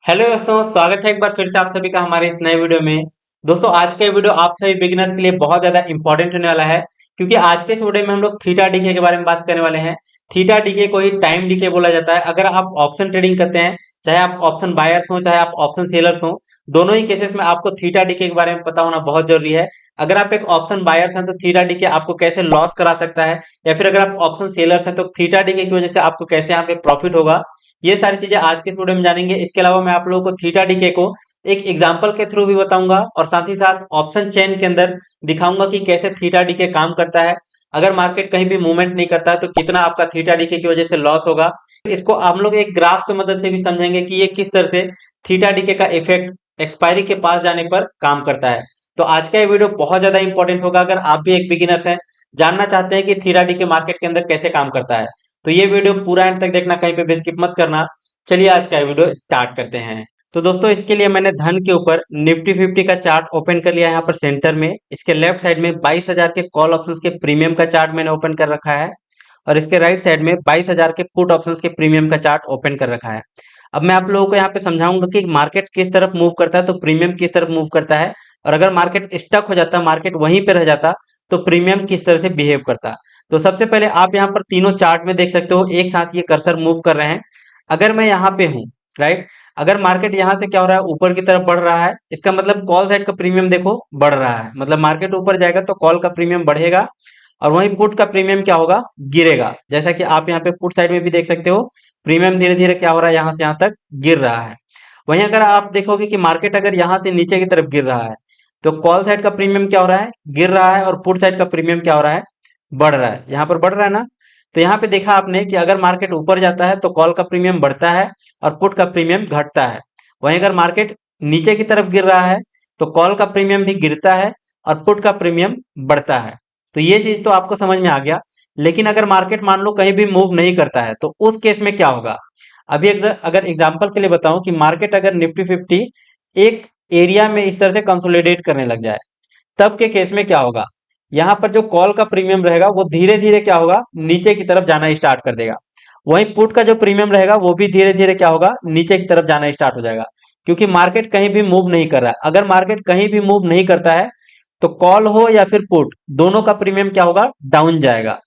Hello दोस्तों, स्वागत है एक बार फिर से आप सभी का हमारे इस नए वीडियो में। दोस्तों, आज का ये वीडियो आप सभी बिगिनर्स के लिए बहुत ज़्यादा इंपॉर्टेंट होने वाला है, क्योंकि आज के इस वीडियो में हम लोग थीटा डीके के बारे में बात करने वाले हैं। थीटा डीके को ही टाइम डीके बोला जाता है। अगर आप ऑप्शन ट्रेडिंग करते हैं, चाहे आप ऑप्शन बायर्स हो चाहे आप ऑप्शन सेलर्स हो, दोनों ही केसेस में आपको थीटा डीके के बारे में पता होना बहुत जरूरी है। अगर आप एक ऑप्शन बायर्स हैं तो थीटा डीके आपको कैसे लॉस करा सकता है, या फिर अगर आप ऑप्शन सेलर्स हैं तो थीटा डीके की वजह से आपको कैसे यहाँ पे प्रॉफिट होगा, ये सारी चीजें आज के इस वीडियो में जानेंगे। इसके अलावा मैं आप लोगों को थीटा डीके को एक एग्जांपल के थ्रू भी बताऊंगा, और साथ ही साथ ऑप्शन चेन के अंदर दिखाऊंगा कि कैसे थीटा डीके काम करता है। अगर मार्केट कहीं भी मूवमेंट नहीं करता है तो कितना आपका थीटा डीके की वजह से लॉस होगा। इसको हम लोग एक ग्राफ की मदद से भी समझेंगे कि ये किस तरह से थीटा डीके का इफेक्ट एक्सपायरी के पास जाने पर काम करता है। तो आज का ये वीडियो बहुत ज्यादा इंपॉर्टेंट होगा अगर आप भी एक बिगिनर्स हैं, जानना चाहते हैं कि थीटा डीके मार्केट के अंदर कैसे काम करता है। तो ये वीडियो पूरा एंड तक देखना, कहीं पे भी स्किप मत करना। चलिए आज का वीडियो स्टार्ट करते हैं। तो दोस्तों, इसके लिए मैंने धन के ऊपर निफ्टी 50 का चार्ट ओपन कर लिया है। यहाँ पर सेंटर में इसके लेफ्ट साइड में 22,000 के कॉल ऑप्शंस के प्रीमियम का चार्ट मैंने ओपन कर रखा है, और इसके राइट साइड में 22,000 के पुट ऑप्शंस के प्रीमियम का चार्ट ओपन कर रखा है। अब मैं आप लोगों को यहाँ पे समझाऊंगा कि मार्केट किस तरफ मूव करता है तो प्रीमियम किस तरफ मूव करता है, और अगर मार्केट स्टक हो जाता, मार्केट वहीं पे रह जाता, तो प्रीमियम किस तरह से बिहेव करता। तो सबसे पहले आप यहाँ पर तीनों चार्ट में देख सकते हो एक साथ ये कर्सर मूव कर रहे हैं। अगर मैं यहाँ पे हूँ, राइट, अगर मार्केट यहाँ से क्या हो रहा है, ऊपर की तरफ बढ़ रहा है, इसका मतलब कॉल साइड का प्रीमियम देखो बढ़ रहा है, मतलब मार्केट ऊपर जाएगा तो कॉल का प्रीमियम बढ़ेगा, और वहीं पुट का प्रीमियम क्या होगा, गिरेगा। जैसा कि आप यहाँ पे पुट साइड में भी देख सकते हो, प्रीमियम धीरे धीरे क्या हो रहा है, यहाँ से यहाँ तक गिर रहा है। वहीं अगर आप देखोगे कि मार्केट अगर यहाँ से नीचे की तरफ गिर रहा है, तो कॉल साइड का प्रीमियम क्या हो रहा है, गिर रहा है, और पुट साइड का प्रीमियम क्या हो रहा है, बढ़ रहा है। यहाँ पर बढ़ रहा है ना। तो यहाँ पे देखा आपने कि अगर मार्केट ऊपर जाता है तो कॉल का प्रीमियम बढ़ता है और पुट का प्रीमियम घटता है। वहीं अगर मार्केट नीचे की तरफ गिर रहा है तो कॉल का प्रीमियम भी गिरता है और पुट का प्रीमियम बढ़ता है। तो ये चीज तो आपको समझ में आ गया। लेकिन अगर मार्केट मान लो कहीं भी मूव नहीं करता है तो उस केस में क्या होगा। अभी अगर एग्जांपल के लिए बताऊं कि मार्केट अगर निफ्टी 50 एक एरिया में इस तरह से कंसोलिडेट करने लग जाए, तब के केस में क्या होगा, यहाँ पर जो कॉल का प्रीमियम रहेगा वो धीरे धीरे क्या होगा, नीचे की तरफ जाना स्टार्ट कर देगा। वहीं पुट का जो प्रीमियम रहेगा वो भी धीरे धीरे क्या होगा, नीचे की तरफ जाना स्टार्ट हो जाएगा, क्योंकि मार्केट कहीं भी मूव नहीं कर रहा है। अगर मार्केट कहीं भी मूव नहीं करता है तो कॉल हो या फिर पुट, दोनों का प्रीमियम क्या होगा, डाउन जाएगा।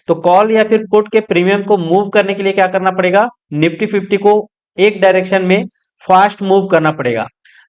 तो कॉल या फिर पुट के प्रीमियम को मूव करने के लिए क्या करना पड़ेगा, निफ्टी 50 को एक डायरेक्शन में फास्ट मूव करना पड़ेगा।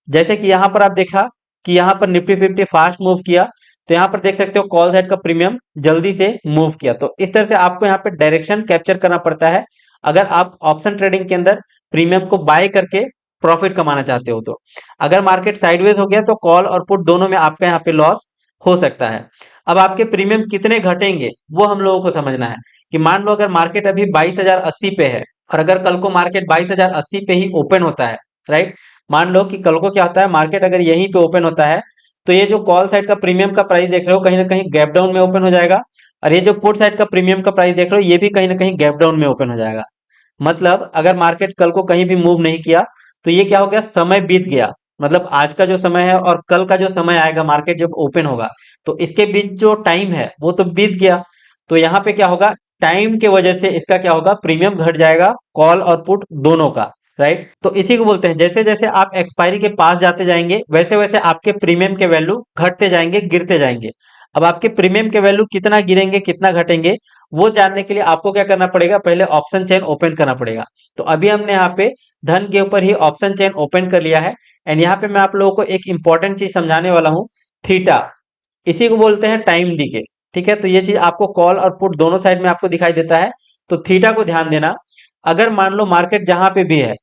जैसे कि यहाँ पर आप देखा कि यहाँ पर निफ्टी 50 फास्ट मूव किया, तो यहाँ पर देख सकते हो कॉल साइड का प्रीमियम जल्दी से मूव किया। तो इस तरह से आपको यहाँ पे डायरेक्शन कैप्चर करना पड़ता है अगर आप ऑप्शन ट्रेडिंग के अंदर प्रीमियम को बाय करके प्रॉफिट कमाना चाहते हो। तो अगर मार्केट साइडवेज हो गया तो कॉल और पुट दोनों में आपका यहाँ पे लॉस हो सकता है। अब आपके प्रीमियम कितने घटेंगे वो हम लोगों को समझना है। कि मान लो अगर मार्केट अभी 22,080 पे है, और अगर कल को मार्केट 22,080 पे ही ओपन होता है, राइट, मान लो कि कल को क्या होता है, मार्केट अगर यहीं पे ओपन होता है, तो ये जो कॉल साइड का प्रीमियम का प्राइस देख रहे हो कहीं ना कहीं गैप डाउन में ओपन हो जाएगा, और ये जो पुट साइड का प्रीमियम का प्राइस देख रहे हो ये भी कहीं ना कहीं गैप डाउन में ओपन हो जाएगा। मतलब अगर मार्केट कल को कहीं भी मूव नहीं किया तो ये क्या हो गया, समय बीत गया। मतलब आज का जो समय है और कल का जो समय आएगा मार्केट जब ओपन होगा, तो इसके बीच जो टाइम है वो तो बीत गया। तो यहाँ पे क्या होगा, टाइम के वजह से इसका क्या होगा, प्रीमियम घट जाएगा, कॉल और पुट दोनों का। राइट, तो इसी को बोलते हैं जैसे जैसे आप एक्सपायरी के पास जाते जाएंगे वैसे वैसे आपके प्रीमियम के वैल्यू घटते जाएंगे, गिरते जाएंगे। अब आपके प्रीमियम के वैल्यू कितना गिरेंगे कितना घटेंगे, वो जानने के लिए आपको क्या करना पड़ेगा, पहले ऑप्शन चेन ओपन करना पड़ेगा। तो अभी हमने यहाँ पे धन के ऊपर ही ऑप्शन चेन ओपन कर लिया है, एंड यहाँ पे मैं आप लोगों को एक इंपॉर्टेंट चीज समझाने वाला हूँ, थीटा। इसी को बोलते हैं टाइम डीके। ठीक है, तो ये चीज आपको कॉल और पुट दोनों साइड में आपको दिखाई देता है। तो थीटा को ध्यान देना। अगर मान लो मार्केट जहां पे भी है,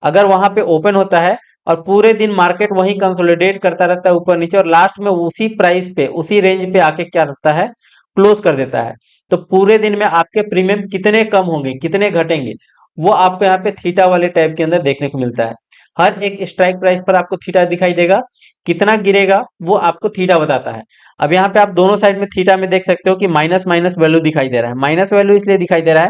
अगर वहां पे ओपन होता है और पूरे दिन मार्केट वहीं कंसोलिडेट करता रहता है ऊपर नीचे, और लास्ट में उसी प्राइस पे उसी रेंज पे आके क्या रहता है, क्लोज कर देता है, तो पूरे दिन में आपके प्रीमियम कितने कम होंगे कितने घटेंगे, वो आपको यहाँ पे थीटा वाले टैब के अंदर देखने को मिलता है। हर एक स्ट्राइक प्राइस पर आपको थीटा दिखाई देगा, कितना गिरेगा वो आपको थीटा बताता है। अब यहाँ पे आप दोनों साइड में थीटा में देख सकते हो कि माइनस माइनस वैल्यू दिखाई दे रहा है। माइनस वैल्यू इसलिए दिखाई दे रहा है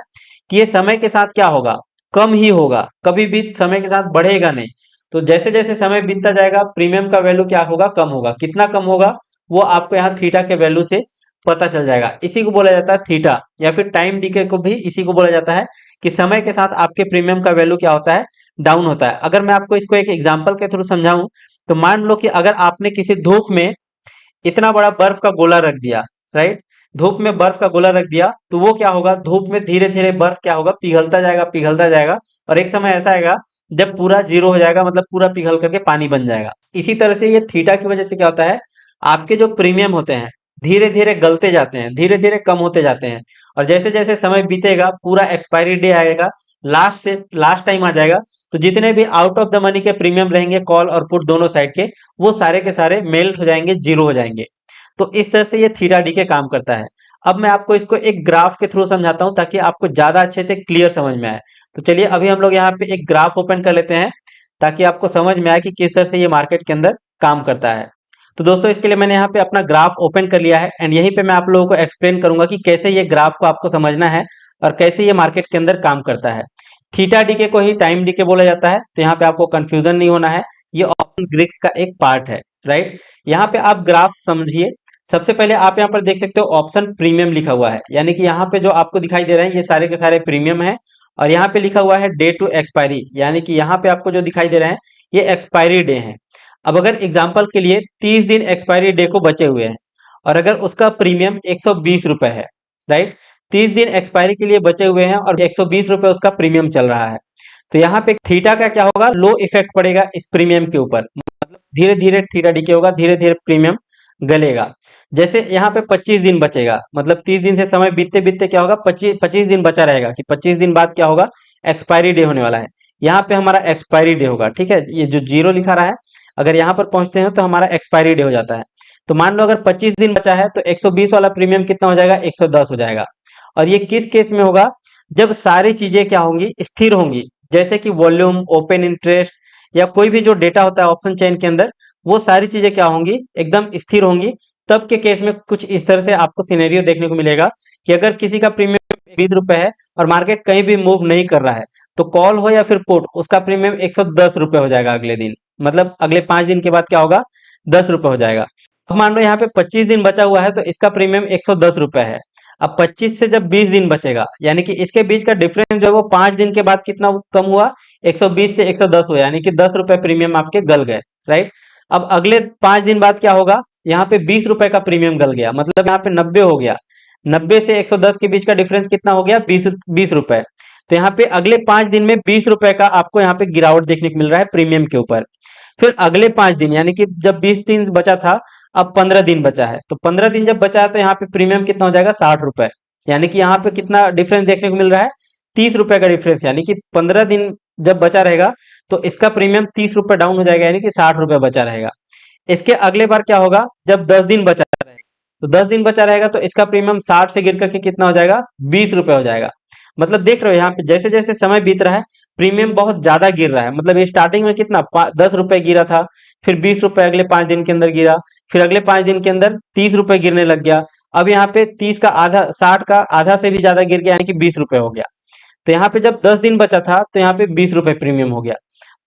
कि ये समय के साथ क्या होगा, कम ही होगा, कभी भी समय के साथ बढ़ेगा नहीं। तो जैसे जैसे समय बीतता जाएगा प्रीमियम का वैल्यू क्या होगा, कम होगा। कितना कम होगा वो आपको यहाँ थीटा के वैल्यू से पता चल जाएगा। इसी को बोला जाता है थीटा, या फिर टाइम डीके को भी इसी को बोला जाता है कि समय के साथ आपके प्रीमियम का वैल्यू क्या होता है, डाउन होता है। अगर मैं आपको इसको एक एग्जांपल के थ्रू समझाऊं, तो मान लो कि अगर आपने किसी धूप में इतना बड़ा बर्फ का गोला रख दिया, राइट, धूप में बर्फ का गोला रख दिया, तो वो क्या होगा, धूप में धीरे धीरे बर्फ क्या होगा, पिघलता जाएगा, पिघलता जाएगा, और एक समय ऐसा आएगा जब पूरा जीरो हो जाएगा, मतलब पूरा पिघल करके पानी बन जाएगा। इसी तरह से ये थीटा की वजह से क्या होता है, आपके जो प्रीमियम होते हैं धीरे धीरे गलते जाते हैं, धीरे धीरे कम होते जाते हैं, और जैसे जैसे समय बीतेगा पूरा एक्सपायरी डे आएगा, लास्ट से लास्ट टाइम आ जाएगा, तो जितने भी आउट ऑफ द मनी के प्रीमियम रहेंगे कॉल और पुट दोनों साइड के, वो सारे के सारे मेल्ट हो जाएंगे, जीरो हो जाएंगे। तो इस तरह से ये थीटा डी के काम करता है। अब मैं आपको इसको एक ग्राफ के थ्रू समझाता हूं ताकि आपको ज्यादा अच्छे से क्लियर समझ में आए। तो चलिए अभी हम लोग यहाँ पे एक ग्राफ ओपन कर लेते हैं ताकि आपको समझ में आए कि किस तरह से ये मार्केट के अंदर काम करता है। तो दोस्तों इसके लिए मैंने यहाँ पे अपना ग्राफ ओपन कर लिया है, एंड यहीं पे मैं आप लोगों को एक्सप्लेन करूंगा कि कैसे ये ग्राफ को आपको समझना है और कैसे ये मार्केट के अंदर काम करता है। थीटा डीके को ही टाइम डीके बोला जाता है, तो यहाँ पे आपको कंफ्यूजन नहीं होना है, ये ऑप्शन ग्रीक्स का एक पार्ट है, राइट। यहाँ पे आप ग्राफ समझिए। सबसे पहले आप यहाँ पर देख सकते हो ऑप्शन प्रीमियम लिखा हुआ है, यानी कि यहाँ पे जो आपको दिखाई दे रहे हैं ये सारे के सारे प्रीमियम है, और यहाँ पे लिखा हुआ है डे टू एक्सपायरी, यानी कि यहाँ पे आपको जो दिखाई दे रहे हैं ये एक्सपायरी डे है। अब अगर एग्जाम्पल के लिए 30 दिन एक्सपायरी डे को बचे हुए हैं, और अगर उसका प्रीमियम 120 रुपए है, राइट, 30 दिन एक्सपायरी के लिए बचे हुए हैं और 120 रुपए उसका प्रीमियम चल रहा है, तो यहाँ पे थीटा का क्या होगा, लो इफेक्ट पड़ेगा इस प्रीमियम के ऊपर, मतलब धीरे धीरे थीटा डीके होगा, धीरे धीरे प्रीमियम गलेगा। जैसे यहाँ पे 25 दिन बचेगा, मतलब 30 दिन से समय बीतते बीतते क्या होगा, 25 दिन बचा रहेगा कि 25 दिन बाद क्या होगा, एक्सपायरी डे होने वाला है। यहाँ पे हमारा एक्सपायरी डे होगा, ठीक है, ये जो जीरो लिखा रहा है, अगर यहाँ पर पहुंचते हैं तो हमारा एक्सपायरी डे हो जाता है। तो मान लो अगर 25 दिन बचा है तो 120 वाला प्रीमियम कितना हो जाएगा, 110 हो जाएगा। और ये किस केस में होगा, जब सारी चीजें क्या होंगी, स्थिर होंगी, जैसे कि वॉल्यूम, ओपन इंटरेस्ट, या कोई भी जो डेटा होता है ऑप्शन चेन के अंदर, वो सारी चीजें क्या होंगी, एकदम स्थिर होंगी। तब के केस में कुछ इस तरह से आपको सिनेरियो देखने को मिलेगा कि अगर किसी का प्रीमियम 20 रुपए है और मार्केट कहीं भी मूव नहीं कर रहा है, तो कॉल हो या फिर पुट, उसका प्रीमियम 110 रुपए हो जाएगा अगले दिन, मतलब अगले 5 दिन के बाद क्या होगा, 10 रुपए हो जाएगा। अब मान लो यहाँ पे 25 दिन बचा हुआ है तो इसका प्रीमियम 110 रुपए है। अब 25 से जब 20 दिन बचेगा, यानी कि इसके बीच का डिफरेंस जो है वो 5 दिन के बाद कितना कम हुआ, 120 से 110 हुआ, यानी कि 10 रुपए प्रीमियम आपके गल गए, राइट। अब अगले 5 दिन बाद क्या होगा, यहाँ पे 20 रुपए का प्रीमियम गल गया, मतलब यहाँ पे 90 हो गया। 90 से 110 के बीच का डिफरेंस कितना हो गया, 20 रुपए। तो यहाँ पे अगले 5 दिन में 20 रुपए का आपको यहाँ पे गिरावट देखने को मिल रहा है प्रीमियम के ऊपर। फिर अगले 5 दिन, यानी कि जब 20 दिन बचा था, अब 15 दिन बचा है, तो 15 दिन जब बचा है तो यहाँ पे प्रीमियम कितना हो जाएगा, 60 रुपए। यानी कि यहाँ पे कितना डिफरेंस देखने को मिल रहा है, 30 रुपए का डिफरेंस, यानी कि 15 दिन जब बचा रहेगा तो इसका प्रीमियम 30 रुपए डाउन हो जाएगा, यानी कि 60 रुपए बचा रहेगा। इसके अगले बार क्या होगा, जब 10 दिन बचा रहेगा, तो 10 दिन बचा रहेगा तो इसका प्रीमियम 60 से गिर करके कितना हो जाएगा, 20 रुपए हो जाएगा। मतलब देख रहे हो यहाँ पे जैसे जैसे समय बीत रहा है प्रीमियम बहुत ज्यादा गिर रहा है, मतलब ये स्टार्टिंग में कितना 10 रुपए गिरा था, फिर 20 रुपए अगले 5 दिन के अंदर गिरा, फिर अगले 5 दिन के अंदर 30 रुपए गिरने लग गया। अब यहाँ पे 30 का आधा, 60 का आधा से भी ज्यादा गिर गया, यानी कि 20 रुपए हो गया। तो यहाँ पे जब 10 दिन बचा था तो यहाँ पे 20 रुपए प्रीमियम हो गया।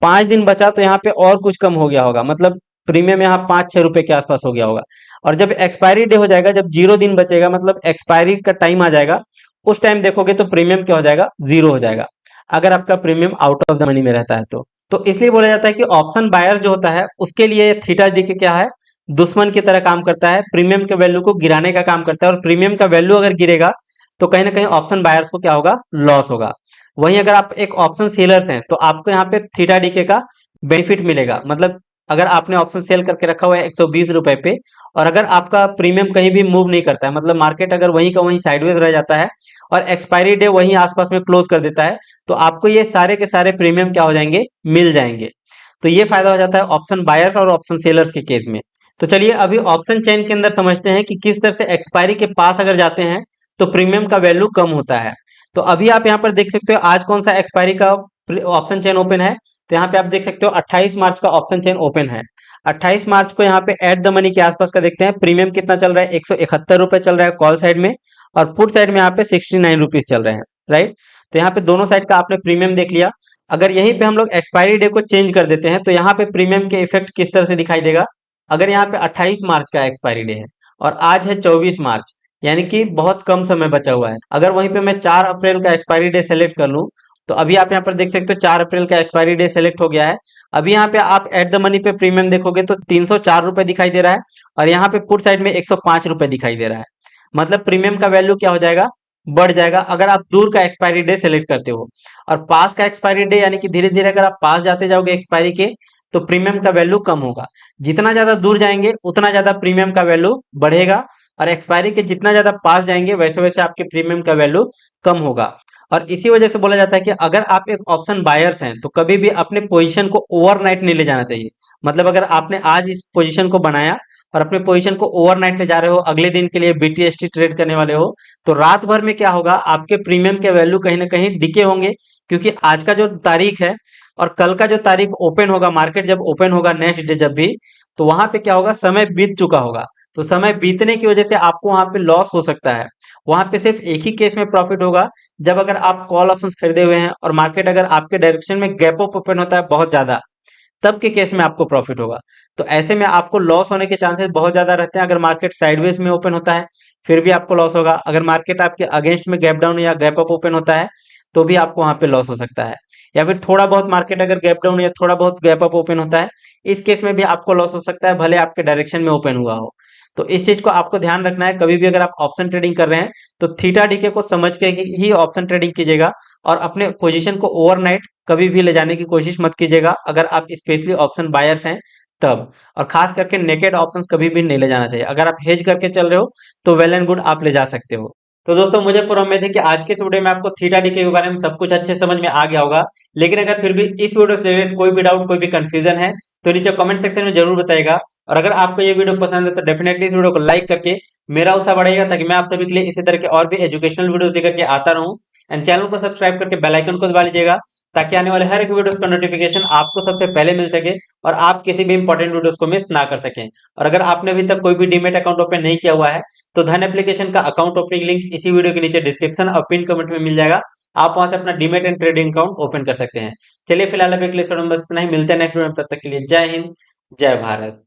5 दिन बचा तो यहाँ पे और कुछ कम हो गया होगा, मतलब प्रीमियम यहाँ 5-6 रुपए के आसपास हो गया होगा। और जब एक्सपायरी डे हो जाएगा, जब 0 दिन बचेगा, मतलब एक्सपायरी का टाइम आ जाएगा, उस टाइम देखोगे तो प्रीमियम क्या हो जाएगा, 0 हो जाएगा, अगर आपका premium out of the money में रहता है तो इसलिए बोला जाता है कि ऑप्शन बायर जो होता है उसके लिए थीटा डी के क्या है, दुश्मन की तरह काम करता है, प्रीमियम के वैल्यू को गिराने का काम करता है, और प्रीमियम का वैल्यू अगर गिरेगा तो कहीं ना कहीं ऑप्शन बायर्स को क्या होगा, लॉस होगा। वहीं अगर आप एक ऑप्शन सेलर्स हैं तो आपको यहाँ पे थीटा डीके का बेनिफिट मिलेगा, मतलब अगर आपने ऑप्शन सेल करके रखा हुआ है 120 रुपए पे, और अगर आपका प्रीमियम कहीं भी मूव नहीं करता है, मतलब मार्केट अगर वहीं का वहीं साइडवेज रह जाता है और एक्सपायरी डे वहीं आसपास में क्लोज कर देता है, तो आपको ये सारे के सारे प्रीमियम क्या हो जाएंगे, मिल जाएंगे। तो ये फायदा हो जाता है ऑप्शन बायर्स और ऑप्शन सेलर्स के केस में। तो चलिए अभी ऑप्शन चेन के अंदर समझते हैं कि किस तरह से एक्सपायरी के पास अगर जाते हैं तो प्रीमियम का वैल्यू कम होता है। तो अभी आप यहाँ पर देख सकते हो आज कौन सा एक्सपायरी का ऑप्शन चेन ओपन है, तो यहाँ पे आप देख सकते हो 28 मार्च का ऑप्शन चेन ओपन है। 28 मार्च को यहाँ पे एट द मनी के आसपास का देखते हैं, प्रीमियम कितना चल रहा है, 171 रुपए चल रहा है कॉल साइड में, और पुट साइड में यहाँ पे 69 रुपीज चल रहे हैं, राइट। तो यहाँ पे दोनों साइड का आपने प्रीमियम देख लिया। अगर यहीं पे हम लोग एक्सपायरी डे को चेंज कर देते हैं तो यहाँ पे प्रीमियम के इफेक्ट किस तरह से दिखाई देगा। अगर यहाँ पे 28 मार्च का एक्सपायरी डे है और आज है 24 मार्च, यानी कि बहुत कम समय बचा हुआ है, अगर वहीं पे मैं 4 अप्रैल का एक्सपायरी डे सेलेक्ट कर लूं तो अभी आप यहाँ पर देख सकते हो 4 अप्रैल का एक्सपायरी डे सेलेक्ट हो गया है। अभी यहाँ पे आप एट द मनी पे प्रीमियम देखोगे तो 304 रुपए दिखाई दे रहा है, और यहाँ पे पुट साइड में 105 रुपए दिखाई दे रहा है। मतलब प्रीमियम का वैल्यू क्या हो जाएगा, बढ़ जाएगा अगर आप दूर का एक्सपायरी डे सेलेक्ट करते हो। और पास का एक्सपायरी डे यानी कि धीरे धीरे अगर आप पास जाते जाओगे एक्सपायरी के, तो प्रीमियम का वैल्यू कम होगा। जितना ज्यादा दूर जाएंगे उतना ज्यादा प्रीमियम का वैल्यू बढ़ेगा, और एक्सपायरी के जितना ज्यादा पास जाएंगे वैसे वैसे आपके प्रीमियम का वैल्यू कम होगा। और इसी वजह से बोला जाता है कि अगर आप एक ऑप्शन बायर्स हैं तो कभी भी अपने पोजीशन को ओवरनाइट नहीं ले जाना चाहिए। मतलब अगर आपने आज इस पोजीशन को बनाया और अपने पोजीशन को ओवरनाइट ले जा रहे हो, अगले दिन के लिए बीटीएसटी ट्रेड करने वाले हो, तो रात भर में क्या होगा, आपके प्रीमियम के वैल्यू कहीं ना कहीं डिके होंगे। क्योंकि आज का जो तारीख है और कल का जो तारीख ओपन होगा, मार्केट जब ओपन होगा नेक्स्ट डे जब भी, तो वहां पे क्या होगा, समय बीत चुका होगा। तो समय बीतने की वजह से आपको वहां पे लॉस हो सकता है। वहां पे सिर्फ एक ही केस में प्रॉफिट होगा, जब अगर आप कॉल ऑप्शंस खरीदे हुए हैं और मार्केट अगर आपके डायरेक्शन में गैप अप ओपन होता है बहुत ज्यादा, तब के केस में आपको प्रॉफिट होगा। तो ऐसे में आपको लॉस होने के चांसेस बहुत ज्यादा रहते हैं। अगर मार्केट साइडवेज में ओपन होता है फिर भी आपको लॉस होगा। अगर मार्केट आपके अगेंस्ट में गैप डाउन या गैप अप ओपन होता है तो भी आपको वहां पे लॉस हो सकता है। या फिर थोड़ा बहुत मार्केट अगर गैप डाउन या थोड़ा बहुत गैप अप ओपन होता है, इस केस में भी आपको लॉस हो सकता है, भले आपके डायरेक्शन में ओपन हुआ हो। तो इस चीज को आपको ध्यान रखना है, कभी भी अगर आप ऑप्शन ट्रेडिंग कर रहे हैं तो थीटा डीके को समझ के ही ऑप्शन ट्रेडिंग कीजिएगा। और अपने पोजीशन को ओवरनाइट कभी भी ले जाने की कोशिश मत कीजिएगा, अगर आप स्पेशली ऑप्शन बायर्स हैं तब। और खास करके नेकेड ऑप्शंस कभी भी नहीं ले जाना चाहिए। अगर आप हेज करके चल रहे हो तो वेल एंड गुड, आप ले जा सकते हो। तो दोस्तों मुझे पूरा उम्मीद है कि आज के इस वीडियो में आपको थीटा डीके के बारे में सब कुछ अच्छे समझ में आ गया होगा। लेकिन अगर फिर भी इस वीडियो से रिलेटेड कोई भी डाउट, कोई भी कंफ्यूजन है, तो नीचे कमेंट सेक्शन में जरूर बताइएगा। और अगर आपको ये वीडियो पसंद है तो डेफिनेटली इस वीडियो को लाइक करके मेरा उत्साह बढ़ाइएगा, ताकि मैं आप सभी के लिए इसी तरह के और भी एजुकेशनल वीडियोस लेकर के आता रहूं। एंड चैनल को सब्सक्राइब करके बेल आइकन को दबा लीजिएगा, ताकि आने वाले हर एक वीडियोस का नोटिफिकेशन आपको सबसे पहले मिल सके और आप किसी भी इंपॉर्टेंट वीडियोस को मिस ना कर सकें। और अगर आपने अभी तक कोई भी डीमेट अकाउंट ओपन नहीं किया हुआ है, तो धन एप्लीकेशन का अकाउंट ओपनिंग लिंक इसी वीडियो के नीचे डिस्क्रिप्शन और पिन कमेंट में मिल जाएगा। आप वहां से अपना demat and trading account open कर सकते हैं। चलिए फिलहाल अभी के लिए बस इतना ही, मिलते हैं नेक्स्ट वीडियो में, तब तक के लिए जय हिंद, जय भारत।